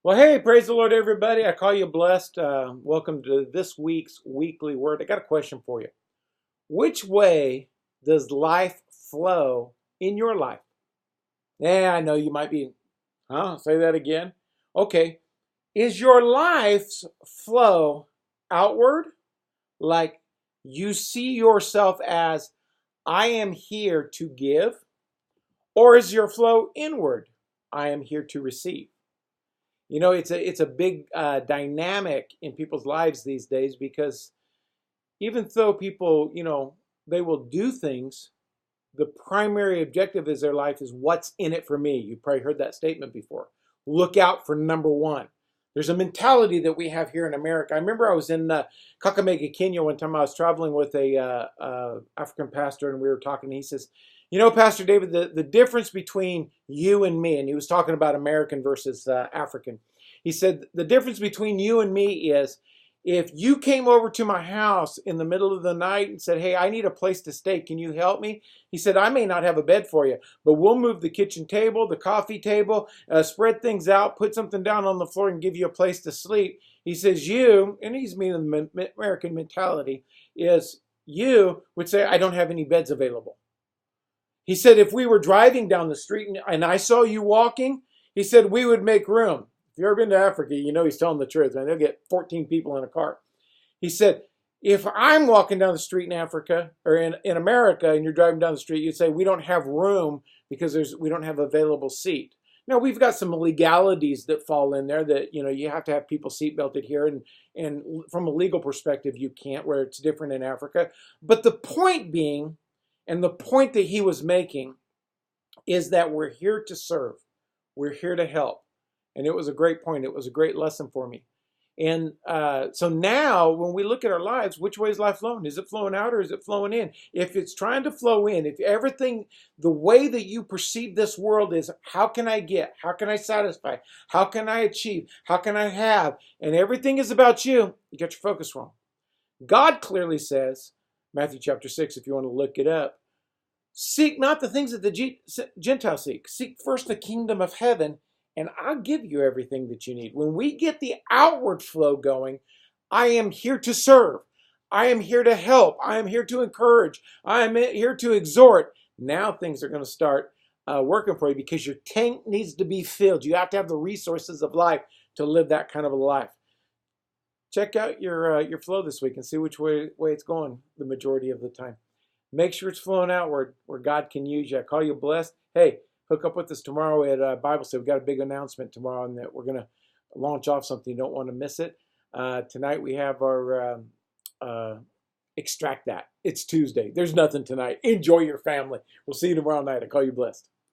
Well, hey, praise the Lord, everybody. I call you blessed. Welcome to this week's weekly word. I got a question for you. Which way does life flow in your life? Yeah, I know you might be, huh? Say that again. Okay. Is your life's flow outward? Like you see yourself as, I am here to give? Or is your flow inward? I am here to receive. You know, it's a big dynamic in people's lives these days because even though people, they will do things, the primary objective is their life is what's in it for me. You've probably heard that statement before. Look out for number one. There's a mentality that we have here in America. I remember I was in Kakamega, Kenya one time. I was traveling with a African pastor, and we were talking. And he says, Pastor David, the difference between you and me, and he was talking about American versus African. He said, the difference between you and me is if you came over to my house in the middle of the night and said, hey, I need a place to stay. Can you help me? He said, I may not have a bed for you, but we'll move the kitchen table, the coffee table, spread things out, put something down on the floor and give you a place to sleep. He says, you, and he's meaning the American mentality, is you would say, I don't have any beds available. He said, if we were driving down the street and I saw you walking, he said, we would make room. If you've ever been to Africa, you know he's telling the truth, man. They'll get 14 people in a car. He said, if I'm walking down the street in Africa or in America and you're driving down the street, you'd say, we don't have room because we don't have available seat. Now, we've got some legalities that fall in there that, you have to have people seat belted here. And from a legal perspective, you can't, where it's different in Africa. But the point being, and the point that he was making, is that we're here to serve. We're here to help. And it was a great point. It was a great lesson for me. And so now when we look at our lives, which way is life flowing? Is it flowing out or is it flowing in? If it's trying to flow in, if everything, the way that you perceive this world is, how can I get? How can I satisfy? How can I achieve? How can I have? And everything is about you, you got your focus wrong. God clearly says, Matthew chapter 6, if you want to look it up, seek not the things that the Gentiles seek. Seek first the kingdom of heaven, and I'll give you everything that you need. When we get the outward flow going, I am here to serve. I am here to help. I am here to encourage. I am here to exhort. Now things are going to start working for you because your tank needs to be filled. You have to have the resources of life to live that kind of a life. Check out your flow this week and see which way it's going the majority of the time. Make sure it's flowing outward where God can use you. I call you blessed. Hey, hook up with us tomorrow at Bible Study. We've got a big announcement tomorrow and that we're going to launch off something. You don't want to miss it. Tonight we have our Extract That. It's Tuesday. There's nothing tonight. Enjoy your family. We'll see you tomorrow night. I call you blessed.